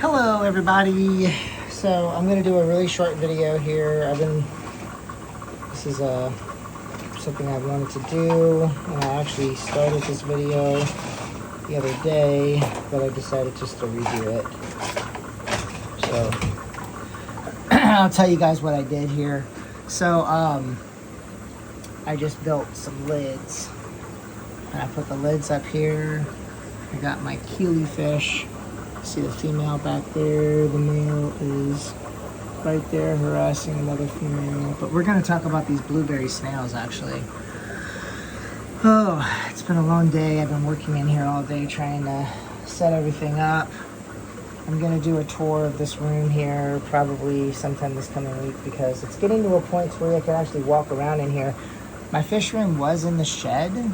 Hello everybody. So I'm gonna do a really short video here. This is something I've wanted to do, and I actually started this video the other day, but I decided just to redo it. So I'll tell you guys what I did here. So I just built some lids, and I put the lids up here. I got my keely fish. See the female back there, the male is right there harassing another female. But we're gonna talk about these blueberry snails actually. Oh, it's been a long day. I've been working in here all day trying to set everything up. I'm gonna do a tour of this room here probably sometime this coming week because it's getting to a point where I can actually walk around in here. My fish room was in the shed.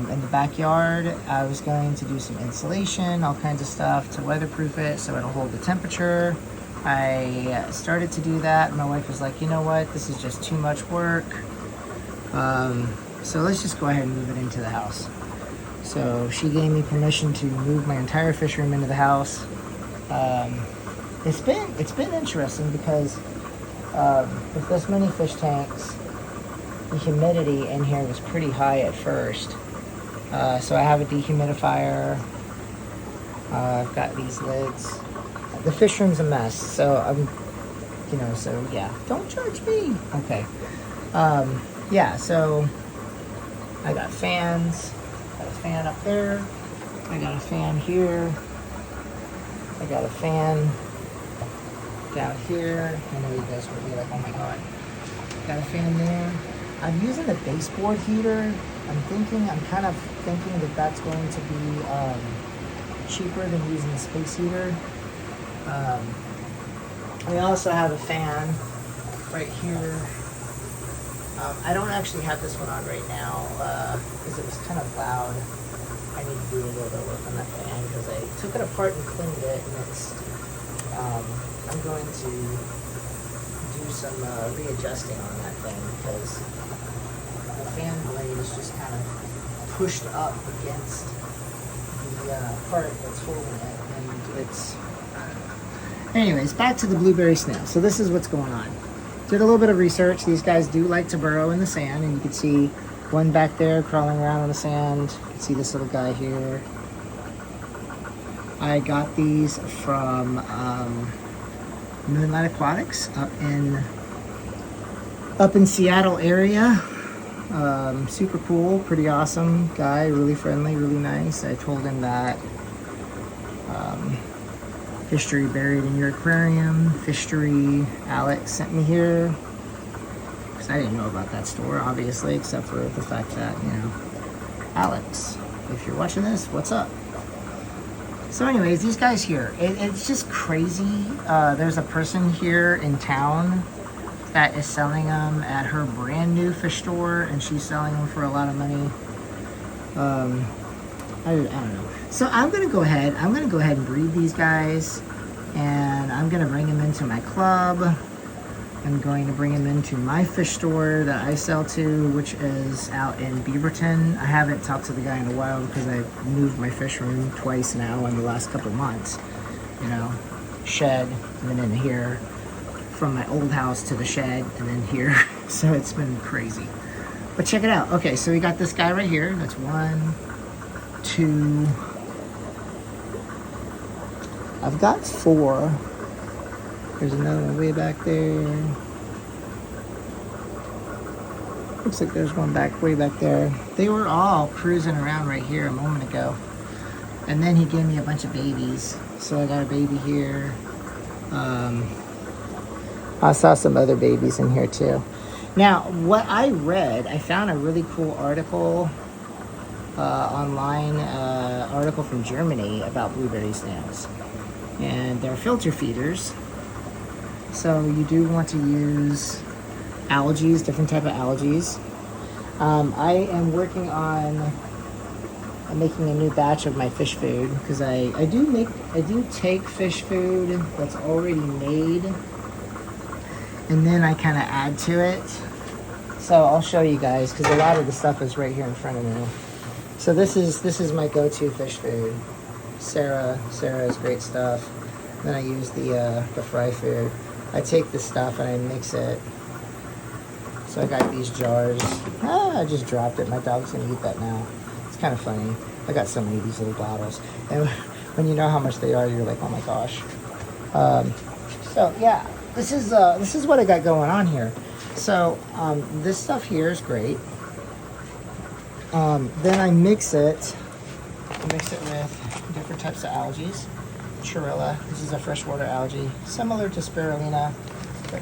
In the backyard. I was going to do some insulation, all kinds of stuff to weatherproof it so it'll hold the temperature. I started to do that. My wife was like, you know what, this is just too much work. So let's just go ahead and move it into the house. So she gave me permission to move my entire fish room into the house. It's been interesting because with this many fish tanks, the humidity in here was pretty high at first. So I have a dehumidifier. I've got these lids. The fish room's a mess, so so yeah. Don't judge me. Okay. Yeah, so I got fans. Got a fan up there. I got a fan here. I got a fan down here. I know you guys will be like, oh my god. Got a fan there. I'm using the baseboard heater. I'm kind of thinking that that's going to be cheaper than using the space heater. We also have a fan right here. I don't actually have this one on right now because it was kind of loud. I need to do a little bit of work on that fan because I took it apart and cleaned it, and it's. I'm going to do some readjusting on that thing because the fan blade is just kind of pushed up against the part that's holding it, and it's, I don't know. Anyways, back to the blueberry snail. So this is what's going on. Did a little bit of research. These guys do like to burrow in the sand, and you can see one back there crawling around on the sand. You can see this little guy here. I got these from Moonlight Aquatics up in Seattle area. Super cool, pretty awesome guy, really friendly, really nice. I told him that history buried in your aquarium, Fishery Alex sent me here because I didn't know about that store obviously, except for the fact that, Alex, if you're watching this, what's up? So anyways, these guys here, it's just crazy. There's a person here in town that is selling them at her brand new fish store, and she's selling them for a lot of money. I don't know. So I'm gonna go ahead and breed these guys, and I'm gonna bring them into my club. I'm going to bring them into my fish store that I sell to, which is out in Beaverton. I haven't talked to the guy in a while because I've moved my fish room twice now in the last couple months. Shed, and then in here, from my old house to the shed, and then here. So it's been crazy. But check it out. Okay, so we got this guy right here. That's 1, 2. I've got 4. There's another one way back there. Looks like there's one way back there. They were all cruising around right here a moment ago. And then he gave me a bunch of babies. So I got a baby here. I saw some other babies in here too. Now, what I read, I found a really cool article online, article from Germany about blueberry snails. And they're filter feeders. So you do want to use algae, different type of algae. I am working on making a new batch of my fish food because I do take fish food that's already made, and then I kind of add to it. So I'll show you guys because a lot of the stuff is right here in front of me. So this is my go-to fish food. Sarah is great stuff. Then I use the fry food. I take this stuff and I mix it. So I got these jars. I just dropped it. My dog's gonna eat that now. It's kind of funny. I got so many of these little bottles, and when you know how much they are, you're like, oh my gosh. So yeah, this is what I got going on here. So this stuff here is great. Then I mix it. With different types of algae. Chirilla. This is a freshwater algae, similar to spirulina, but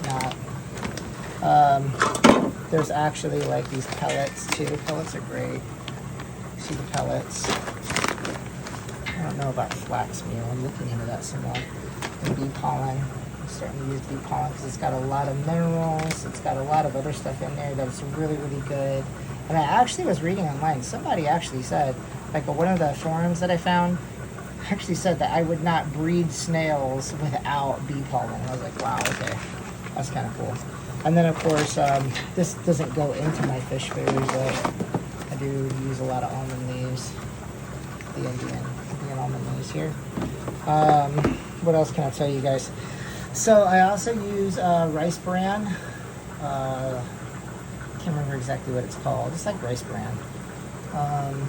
not. There's actually like these pellets too. Pellets are great. See the pellets. I don't know about flax meal. I'm looking into that some more. And bee pollen. I'm starting to use bee pollen because it's got a lot of minerals. It's got a lot of other stuff in there that's really, really good. And I actually was reading online. Somebody actually said, like one of the forums that I found, actually said that I would not breed snails without bee pollen. And I was like, wow, okay, that's kind of cool. And then of course, this doesn't go into my fish food, but I do use a lot of almond leaves. The Indian almond leaves here. What else can I tell you guys? So I also use rice bran. Can't remember exactly what it's called. It's like rice bran. Trying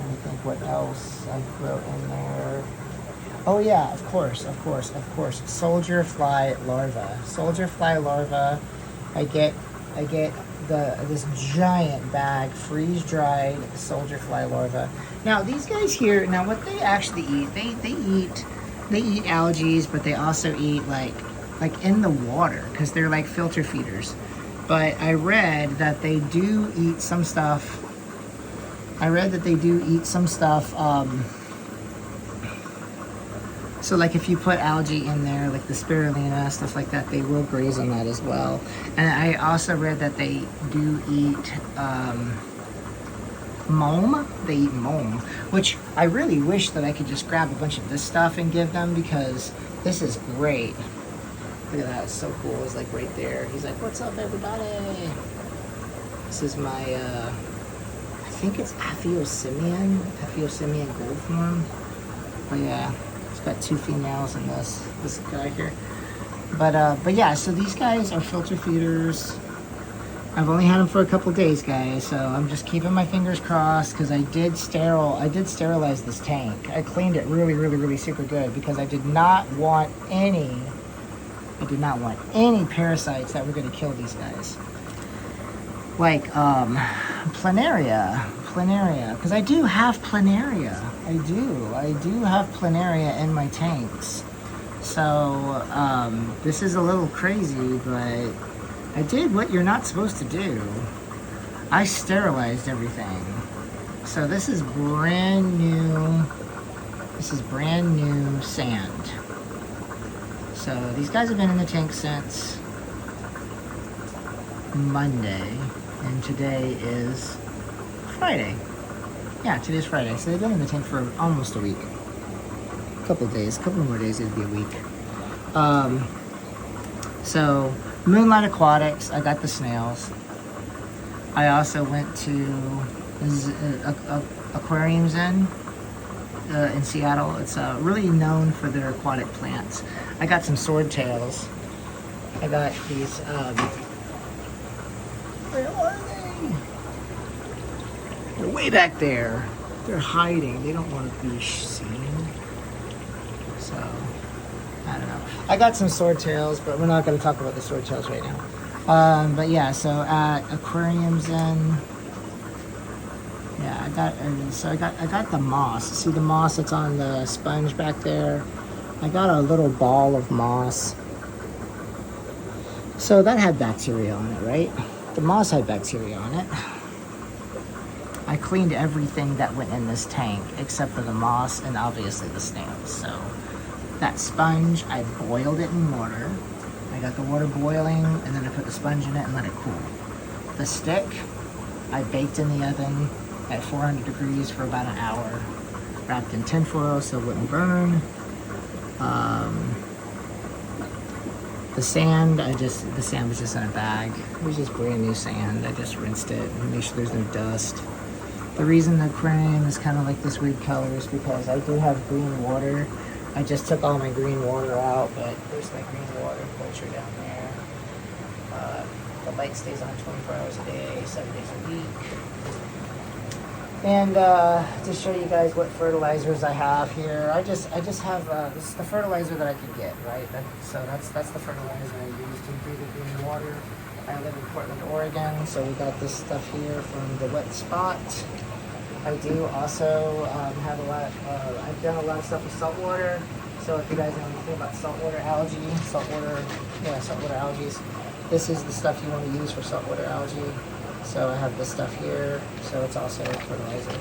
to think what else I wrote in there. Oh yeah, of course. Soldier fly larva. I get this giant bag, freeze dried soldier fly larva. Now these guys here, what they actually eat, they eat algae, but they also eat like in the water because they're like filter feeders. But I read that they do eat some stuff. So like if you put algae in there, like the spirulina, stuff like that, they will graze on that as well. And I also read that they do eat mome. They eat mome, which I really wish that I could just grab a bunch of this stuff and give them because this is great. Look at that, it's so cool. It's like right there. He's like, what's up everybody? This is my, I think it's Aphyosemian gold form. But yeah, it's got 2 females in this guy here. But yeah, so these guys are filter feeders. I've only had them for a couple days, guys, so I'm just keeping my fingers crossed because I did sterilize this tank. I cleaned it really super good because I did not want any parasites that were going to kill these guys. Like planaria, because I do have planaria. I do have planaria in my tanks. So this is a little crazy, but I did what you're not supposed to do. I sterilized everything. So this is brand new sand. So these guys have been in the tank since Monday, and today is Friday. Yeah, today's Friday. So they've been in the tank for almost a week. A couple more days, it'd be a week. So Moonlight Aquatics, I got the snails. I also went to Aquarium Zen in Seattle. It's really known for their aquatic plants. I got some swordtails. I got these, where are they? They're way back there. They're hiding. They don't want to be seen. So, I don't know. I got some swordtails, but we're not going to talk about the swordtails right now. But yeah, so at Aquarium Zen, yeah, I got the moss. See the moss that's on the sponge back there? I got a little ball of moss. So that had bacteria on it, right? The moss had bacteria on it. I cleaned everything that went in this tank except for the moss and obviously the snails. So that sponge, I boiled it in water. I got the water boiling and then I put the sponge in it and let it cool. The stick, I baked in the oven at 400 degrees for about an hour, wrapped in tinfoil so it wouldn't burn. The sand was just in a bag. It was just brand new sand. I just rinsed it and made sure there's no dust. The reason the aquarium is kind of like this weird color is because I do have green water. I just took all my green water out, but there's my green water filter down there. The light stays on 24 hours a day, 7 days a week. And to show you guys what fertilizers I have here, I just have this is the fertilizer that I could get, right? So that's the fertilizer I use to brew the green water. I live in Portland, Oregon, so we got this stuff here from the Wet Spot. I do also have a lot. I've done a lot of stuff with saltwater. So if you guys know anything about saltwater algae, saltwater algae, this is the stuff you want to use for saltwater algae. So I have this stuff here, so it's also fertilizer.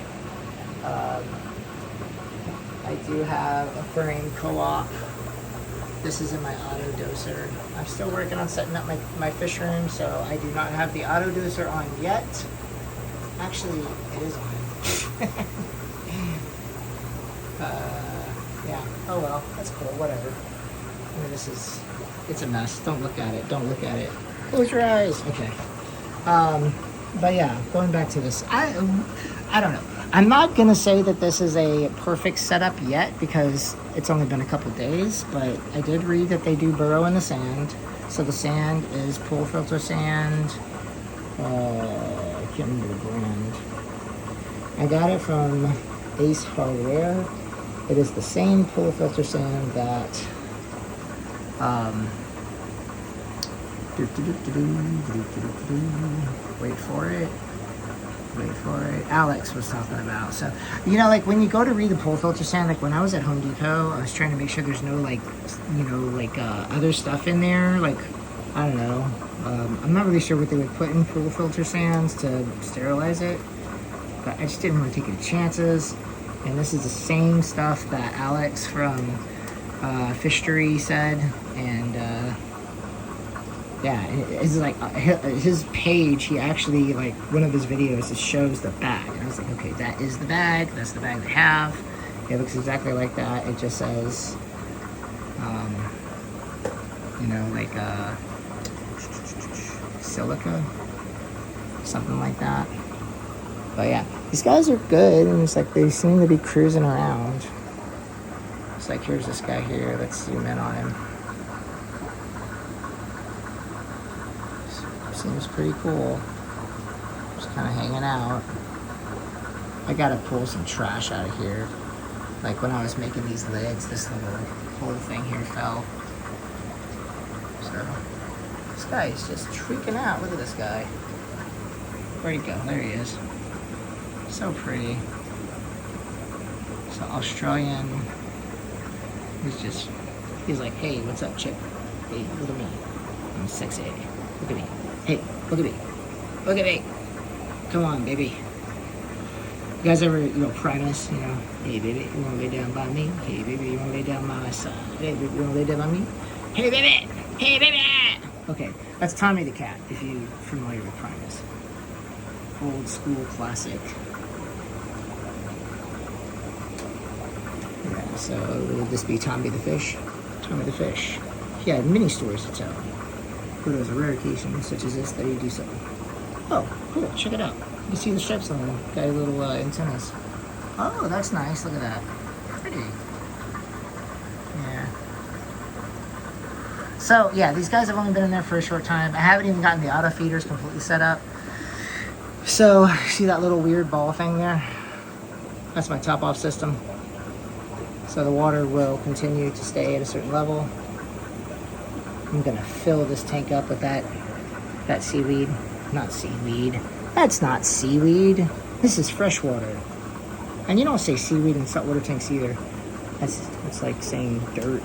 I do have aquarium co-op. This is in my auto doser. I'm still working on setting up my fish room, so I do not have the auto doser on yet. Actually, it is on. Yeah, oh well, that's cool, whatever. I mean, it's a mess. Don't look at it, don't look at it. Close your eyes. Okay. But yeah, going back to this, I don't know. I'm not gonna say that this is a perfect setup yet because it's only been a couple days, but I did read that they do burrow in the sand. So the sand is pool filter sand. I can't remember the brand. I got it from Ace Hardware. It is the same pool filter sand that wait for it, Alex was talking about. So, you know, like when you go to read the pool filter sand, like when I was at Home Depot, I was trying to make sure there's no like, you know, like other stuff in there. Like, I don't know. I'm not really sure what they would put in pool filter sands to sterilize it, but I just didn't want to take any chances. And this is the same stuff that Alex from Fishery said, and yeah, it's like his page, he actually, like, one of his videos, it shows the bag, and I was like, okay, that is the bag, that's the bag they have. It looks exactly like that. It just says, you know, like silica, something like that. But yeah, these guys are good, and it's like they seem to be cruising around. It's like, here's this guy here, let's zoom in on him. Seems pretty cool. Just kind of hanging out. I gotta pull some trash out of here. Like when I was making these lids, this little whole thing here fell. So this guy is just freaking out. Look at this guy. Where'd he go? There he is. So pretty. So Australian. He's like, hey, what's up, chick? Hey, look at me. I'm sexy. Look at me. Hey, look at me. Look at me. Come on, baby. You guys ever, you know, Primus, you know, hey, baby, you want to lay down by me? Hey, baby, you want to lay down by my side? Hey, baby, you want to lay down by me? Hey, baby! Hey, baby! Okay, that's Tommy the cat, if you're familiar with Primus. Old school classic. Yeah, so would this be Tommy the fish? Tommy the fish. He had many stories to tell. But it was a rare occasion such as this that you do so. Oh, cool, check it out. You can see the stripes on them. Got little antennas. Oh, that's nice, look at that. Pretty. Yeah. So, yeah, these guys have only been in there for a short time. I haven't even gotten the auto feeders completely set up. So, see that little weird ball thing there? That's my top off system. So the water will continue to stay at a certain level. I'm gonna fill this tank up with that seaweed. Not seaweed. That's not seaweed. This is fresh water. And you don't say seaweed in saltwater tanks either. It's like saying dirt.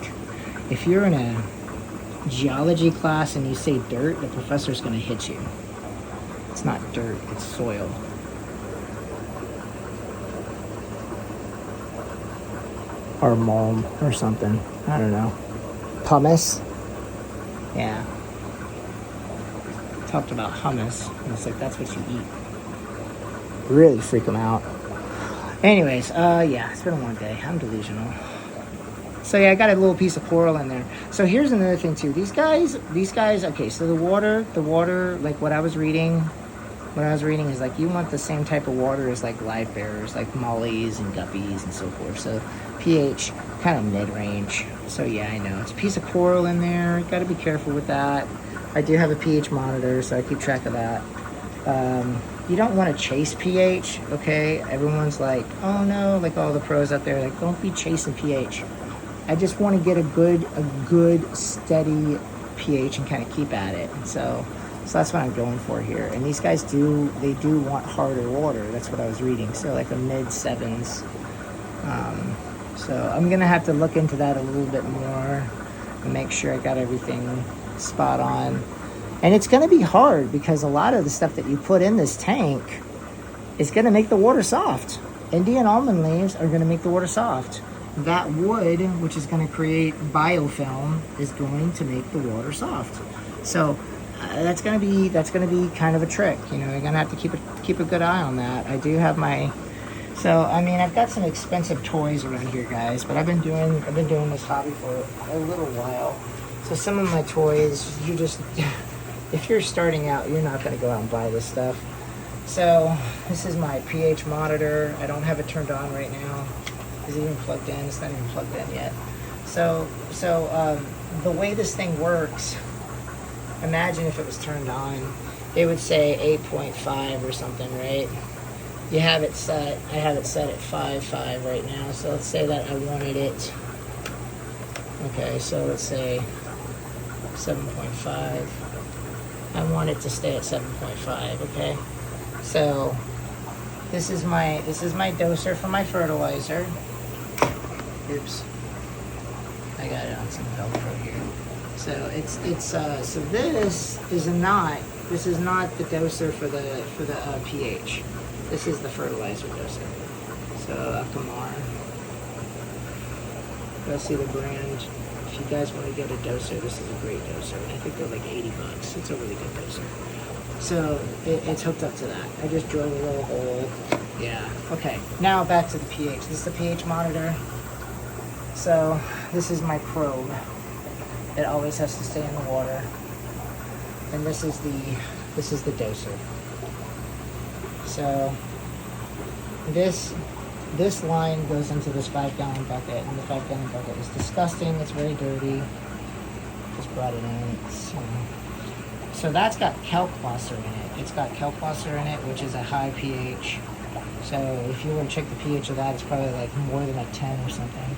If you're in a geology class and you say dirt, the professor's gonna hit you. It's not dirt, it's soil. Or mulm or something. I don't know. Pumice? Yeah. Talked about hummus, and it's like, that's what you eat. Really freak them out. Anyways, yeah, it's been a long day. I'm delusional. So yeah, I got a little piece of coral in there. So here's another thing too. These guys, okay, so the water, like what I was reading, what I was reading is like you want the same type of water as like live bearers, like mollies and guppies and so forth. So pH kind of mid-range. So yeah, I know it's a piece of coral in there. Got to be careful with that. I do have a pH monitor, so I keep track of that. You don't want to chase pH, okay? Everyone's like, oh no, like all the pros out there, like don't be chasing pH. I just want to get a good steady pH and kind of keep at it. So that's what I'm going for here. And these guys do want harder water. That's what I was reading. So like a mid sevens. So I'm gonna have to look into that a little bit more and make sure I got everything spot on. And it's gonna be hard because a lot of the stuff that you put in this tank is gonna make the water soft. Indian almond leaves are gonna make the water soft. That wood, which is gonna create biofilm, is going to make the water soft. So that's gonna be kind of a trick. You know, you're gonna have to keep a good eye on that. I do have my, so I mean, I've got some expensive toys around here, guys. But I've been doing this hobby for a little while. So some of my toys, you just, if you're starting out, you're not gonna go out and buy this stuff. So this is my pH monitor. I don't have it turned on right now. Is it even plugged in? It's not even plugged in yet. So the way this thing works, imagine if it was turned on, it would say 8.5 or something, right? You have it set, I have it set at 5.5 right now. So let's say that I wanted it, okay, so let's say 7.5. I want it to stay at 7.5, okay? So this is my doser for my fertilizer. Oops. I got it on some Velcro here. So so this is not the doser for the pH. This is the fertilizer doser. So Akamar. Go see the brand. If you guys want to get a doser, this is a great doser. I think they're like $80. It's a really good doser. So it's hooked up to that. I just drilled a little hole. Yeah. Okay. Now back to the pH. This is the pH monitor. So this is my probe. It always has to stay in the water. And this is the doser. So this line goes into this 5-gallon bucket, and the 5-gallon bucket is disgusting. It's very dirty. Just brought it in. So that's got kalkwasser in it. It's got kalkwasser in it, which is a high pH. So if you were to check the pH of that, it's probably like more than a 10 or something.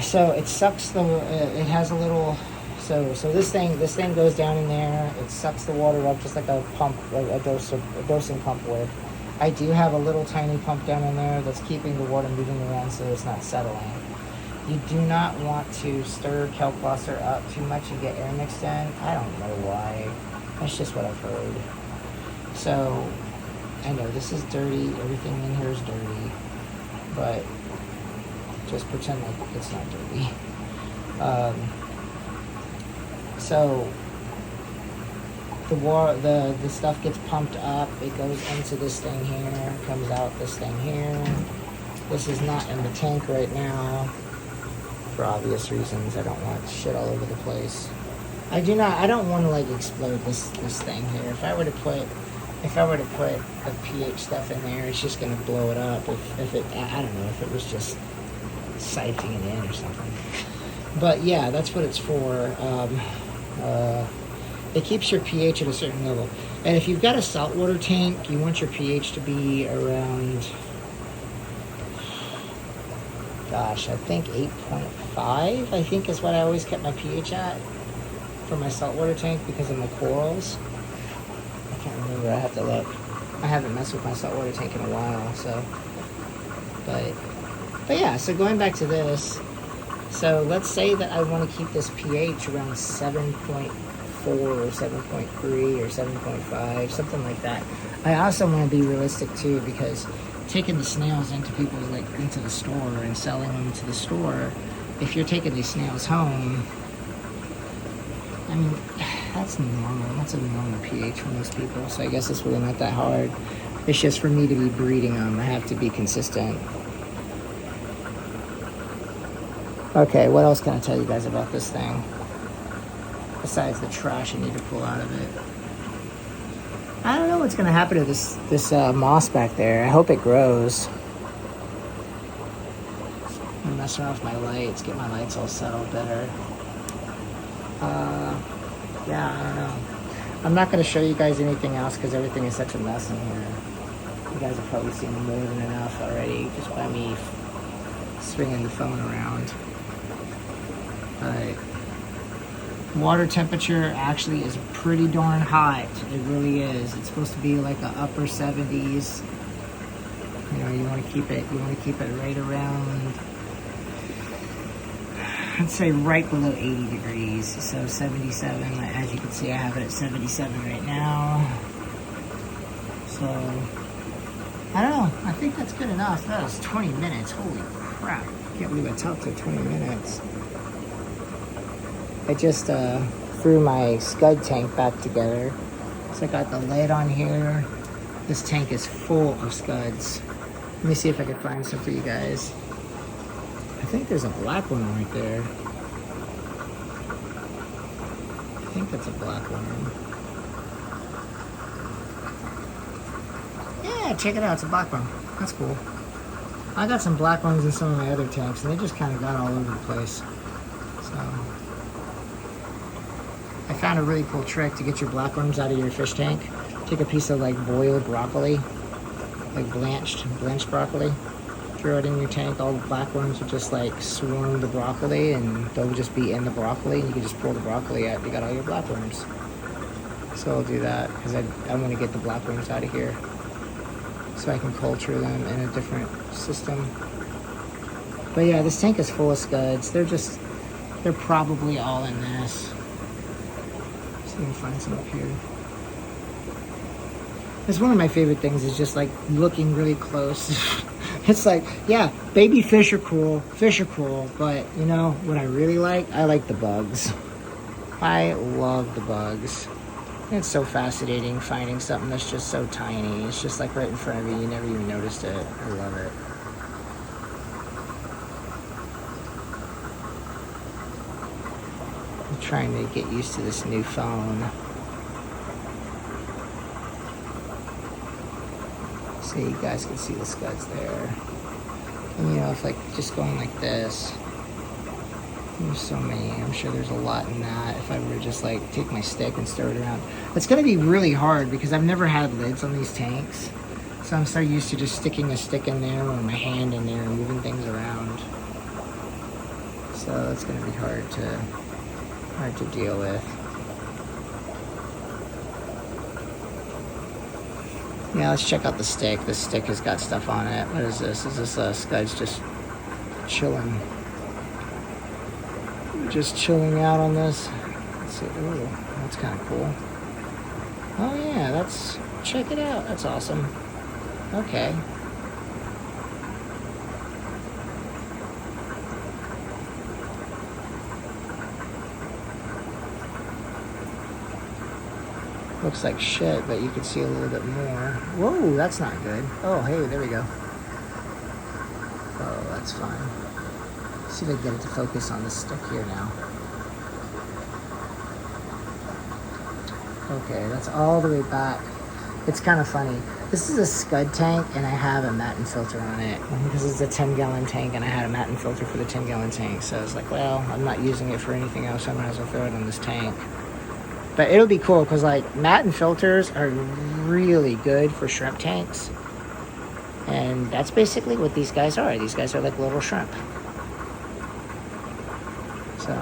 So it sucks it has a little, so this thing goes down in there. It sucks the water up just like a pump, a dosing pump would. I do have a little tiny pump down in there that's keeping the water moving around so it's not settling. You do not want to stir kalkwasser up too much and get air mixed in. I don't know why. That's just what I've heard. So I know this is dirty. Everything in here is dirty, but just pretend like it's not dirty. So the stuff gets pumped up. It goes into this thing here. Comes out this thing here. This is not in the tank right now for obvious reasons. I don't want shit all over the place. I don't want to like explode this thing here. If I were to put the pH stuff in there, it's just gonna blow it up. If it, I don't know, if it was just siphoning it in or something. But yeah, that's what it's for. It keeps your pH at a certain level. And if you've got a saltwater tank, you want your pH to be around, gosh, I think 8.5, I think is what I always kept my pH at for my saltwater tank because of my corals. I can't remember, I have to look. I haven't messed with my saltwater tank in a while, so. But yeah, so going back to this, so let's say that I want to keep this pH around 7.4 or 7.3 or 7.5, something like that. I also want to be realistic too, because taking the snails into the store and selling them to the store, if you're taking these snails home, I mean, that's normal. That's a normal pH for most people. So I guess it's really not that hard. It's just for me to be breeding them, I have to be consistent. Okay, what else can I tell you guys about this thing? Besides the trash I need to pull out of it. I don't know what's gonna happen to this moss back there. I hope it grows. I'm messing off my lights, get my lights all settled better. Yeah, I don't know. I'm not gonna show you guys anything else because everything is such a mess in here. You guys have probably seen more than enough already just by me swinging the phone around. Alright. Water temperature actually is pretty darn hot. It really is. It's supposed to be like a upper 70s. You know, you want to keep it right around, I'd say right below 80 degrees. So 77, as you can see, I have it at 77 right now. So, I don't know. I think that's good enough. That was 20 minutes. Holy crap. Can't believe I talked for 20 minutes. I just threw my scud tank back together. So I got the lid on here. This tank is full of scuds. Let me see if I can find some for you guys. I think there's a black one right there. I think that's a black one. Yeah, check it out. It's a black one. That's cool. I got some black ones in some of my other tanks, and they just kind of got all over the place. So, I found a really cool trick to get your black worms out of your fish tank. Take a piece of like boiled broccoli, like blanched broccoli. Throw it in your tank. All the black worms will just like swarm the broccoli, and they'll just be in the broccoli. You can just pull the broccoli out. You got all your black worms. So I'll do that because I want to get the black worms out of here, so I can culture them in a different system. But yeah, this tank is full of scuds. They're probably all in this. See if I can find some up here. It's one of my favorite things is just like looking really close. It's like, yeah, baby fish are cool, but you know what I really like? I like the bugs. I love the bugs. It's so fascinating finding something that's just so tiny. It's just like right in front of you. You never even noticed it. I love it. I'm trying to get used to this new phone. So you guys can see the scuds there. And you know, if like just going like this, there's so many. I'm sure there's a lot in that. If I were to just like take my stick and stir it around, it's gonna be really hard because I've never had lids on these tanks. So I'm so used to just sticking a stick in there or my hand in there and moving things around. So it's gonna be hard to deal with. Yeah, let's check out the stick. This stick has got stuff on it. What is this? Is this scuds just chilling? Just chilling out on this. Let's see. Ooh, that's kind of cool. Oh yeah, check it out. That's awesome. Okay. Looks like shit, but you can see a little bit more. Whoa, that's not good. Oh, hey, there we go. Oh, that's fine. See if I can get it to focus on the stick here now. Okay, that's all the way back. It's kind of funny. This is a scud tank, and I have a matin filter on it. Because it's a 10-gallon tank, and I had a matin filter for the 10-gallon tank. So I was like, well, I'm not using it for anything else. I might as well throw it on this tank. But it'll be cool because like matin filters are really good for shrimp tanks. And that's basically what these guys are. These guys are like little shrimp. So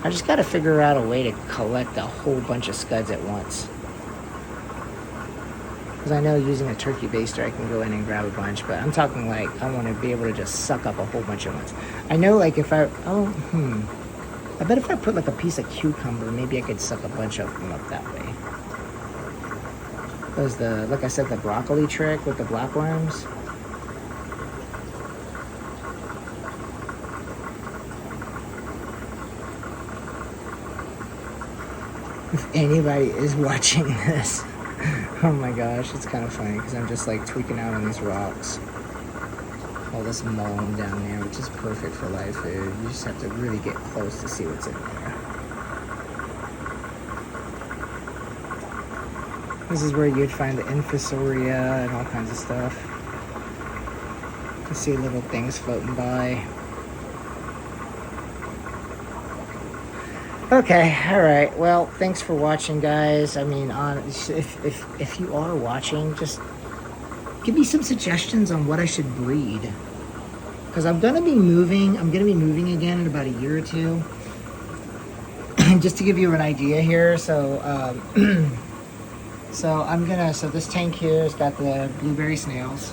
I just got to figure out a way to collect a whole bunch of scuds at once. Because I know using a turkey baster I can go in and grab a bunch, but I'm talking like I want to be able to just suck up a whole bunch at once. I know like if I I bet if I put like a piece of cucumber, maybe I could suck a bunch of them up that way. There's like I said, the broccoli trick with the black worms. If anybody is watching this, oh my gosh, it's kind of funny because I'm just like tweaking out on these rocks. All this mulling down there, which is perfect for live food. You just have to really get close to see what's in there. This is where you'd find the infusoria and all kinds of stuff. You can see little things floating by. Okay, all right. Well, thanks for watching, guys. I mean, if you are watching, just give me some suggestions on what I should breed. Because I'm gonna be moving again in about a year or two. Just to give you an idea here, so so this tank here has got the blueberry snails.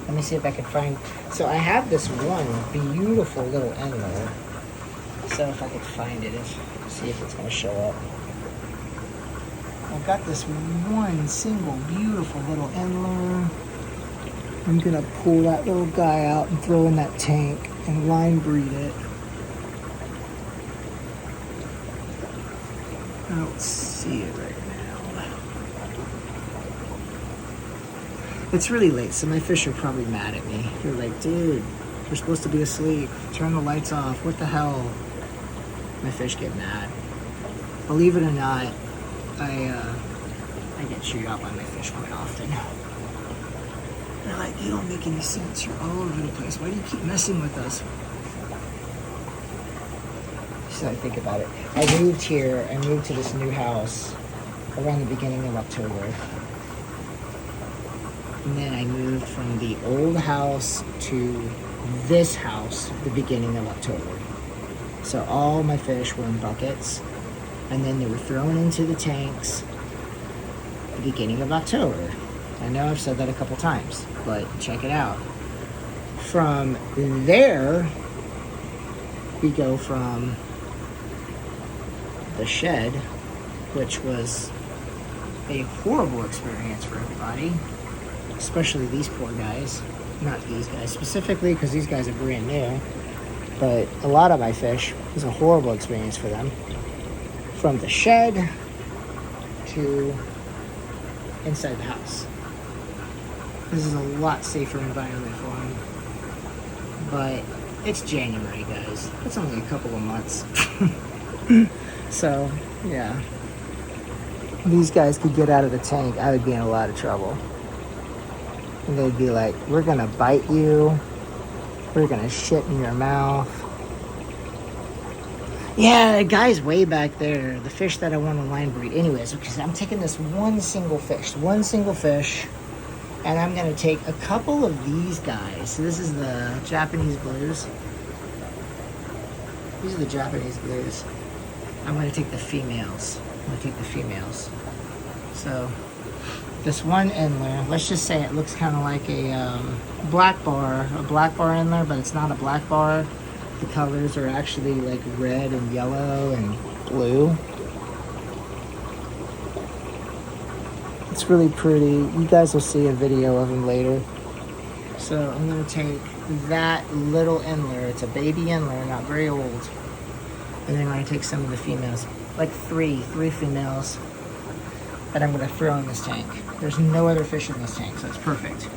Let me see if I can find. So I have this one beautiful little endler. So if I could find it, see if it's gonna show up. I've got this one single beautiful little endler. I'm gonna pull that little guy out and throw in that tank and line breed it. I don't see it right now. It's really late, so my fish are probably mad at me. They're like, dude, we're supposed to be asleep. Turn the lights off. What the hell? My fish get mad. Believe it or not, I get chewed out by my fish quite often. They're like, you don't make any sense. You're all over the place. Why do you keep messing with us? So I think about it. I moved to this new house around the beginning of October. And then I moved from the old house to this house the beginning of October. So all my fish were in buckets, and then they were thrown into the tanks the beginning of October. I know I've said that a couple times, but check it out. From there, we go from the shed, which was a horrible experience for everybody, especially these poor guys. Not these guys specifically, because these guys are brand new, but a lot of my fish was a horrible experience for them. From the shed to inside the house. This is a lot safer environment for them. But it's January, guys. It's only a couple of months. So, yeah. These guys could get out of the tank, I would be in a lot of trouble. And they'd be like, we're gonna bite you. We're gonna shit in your mouth. Yeah, the guy's way back there. The fish that I want to line breed. Anyways, because I'm taking this one single fish, and I'm gonna take a couple of these guys. So this is the Japanese blues. These are the Japanese blues. I'm gonna take the females. So this one endler, let's just say it looks kind of like a black bar endler, but it's not a black bar. The colors are actually like red and yellow and blue. It's really pretty. You guys will see a video of them later. So I'm gonna take that little endler. It's a baby endler, not very old. And then I'm gonna take some of the females, like three females, that I'm gonna throw in this tank. There's no other fish in this tank, so it's perfect.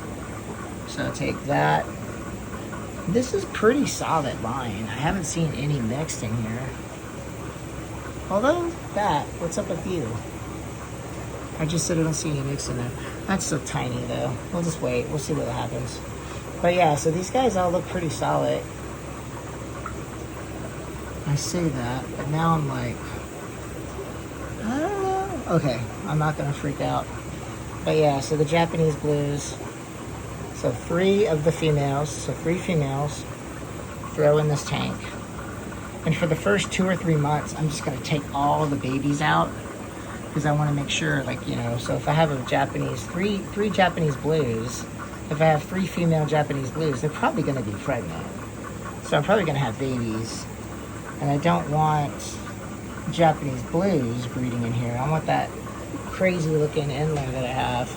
So take that. This is pretty solid line. I haven't seen any mixed in here. Although what's up with you? I just said I don't see any mixed in there. That's so tiny though. We'll just wait. We'll see what happens. But yeah, so these guys all look pretty solid. I say that, but now I'm like, I don't know. Okay, I'm not gonna freak out. But yeah, so the Japanese blues. So three females throw in this tank. And for the first 2 or 3 months, I'm just gonna take all the babies out because I wanna make sure, like, you know, so if I have a three Japanese blues, if I have 3 female Japanese blues, they're probably gonna be pregnant. So I'm probably gonna have babies. And I don't want Japanese blues breeding in here. I want that crazy looking endler that I have.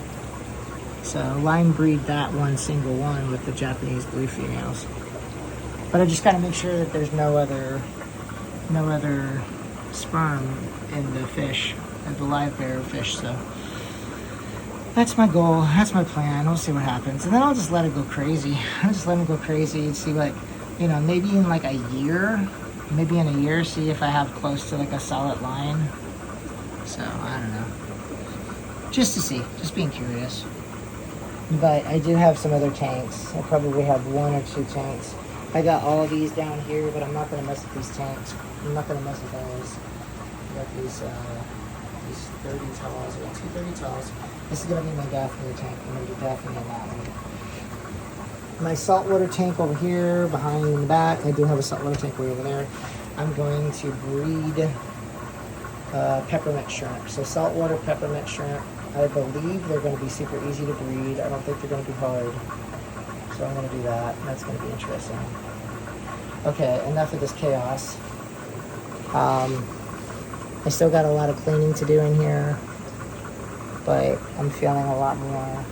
So line breed that one single one with the Japanese blue females. But I just gotta make sure that there's no other sperm in the fish, in the live bear fish. So that's my goal. That's my plan. We'll see what happens, and then I'll just let it go crazy. I'll just let it go crazy and see, like, you know, maybe in a year, see if I have close to like a solid line. So I don't know. just to see, just being curious. But I do have some other tanks. I probably have 1 or 2 tanks. I got all of these down here, but I'm not going to mess with these tanks. I'm not going to mess with those. I got these 30 tals, or 230 tals. This is going to be my Daphne tank. I'm going to do Daphne in that one. My saltwater tank over here, behind in the back. I do have a saltwater tank way over there. I'm going to breed peppermint shrimp. So saltwater peppermint shrimp. I believe they're going to be super easy to breed. I don't think they're going to be hard. So I'm going to do that. That's going to be interesting. Okay, enough of this chaos. I still got a lot of cleaning to do in here, but I'm feeling a lot more.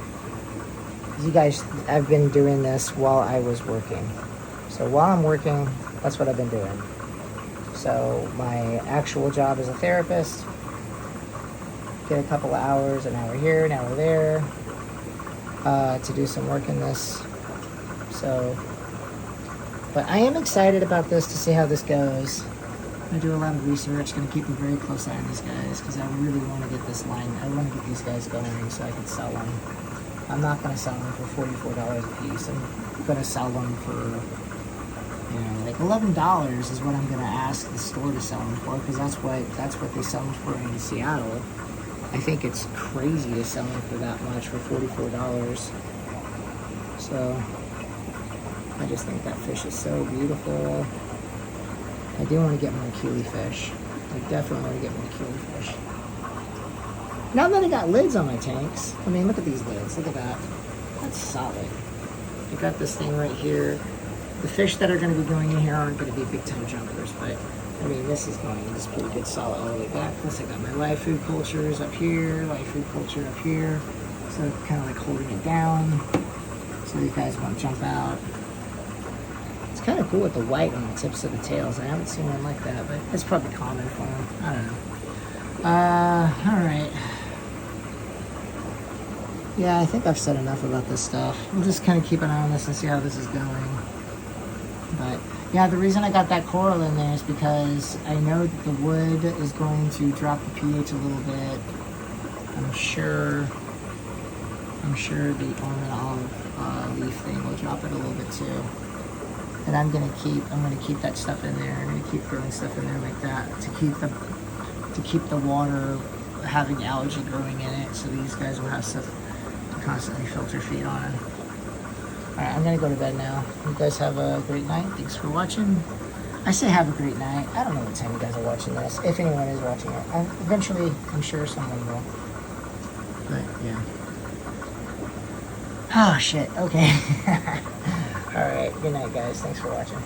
You guys, I've been doing this while I was working. So while I'm working, that's what I've been doing. So my actual job as a therapist, get a couple of hours, an hour here, an hour there, to do some work in this. So, but I am excited about this to see how this goes. I do a lot of research, going to keep a very close eye on these guys because I really want to get this line. I want to get these guys going so I can sell them. I'm not going to sell them for $44 a piece. I'm going to sell them for, you know, like $11 is what I'm going to ask the store to sell them for because that's what they sell them for in Seattle. I think it's crazy to sell them for that much for $44. So I just think that fish is so beautiful. I do want to get more keely fish. I definitely want to get more keely fish. Now that I got lids on my tanks, I mean, look at these lids. Look at that. That's solid. I got this thing right here. The fish that are going to be going in here aren't going to be big time jumpers, but I mean, this is going, this is pretty good solid all the way back. Plus I got my live food cultures up here, live food culture up here. So kind of like holding it down so you guys won't jump out. It's kind of cool with the white on the tips of the tails. I haven't seen one like that, but it's probably common for them. I don't know. Alright. Yeah, I think I've said enough about this stuff. We'll just kind of keep an eye on this and see how this is going. But yeah, the reason I got that coral in there is because I know that the wood is going to drop the pH a little bit. I'm sure the almond olive leaf thing will drop it a little bit too. And I'm gonna keep that stuff in there. I'm gonna keep throwing stuff in there like that to keep the water having algae growing in it, so these guys will have stuff to constantly filter feed on. Alright, I'm gonna go to bed now. You guys have a great night. Thanks for watching. I say have a great night. I don't know what time you guys are watching this, if anyone is watching it. Eventually, I'm sure someone will. But yeah. Oh shit. Okay. Alright, good night guys. Thanks for watching.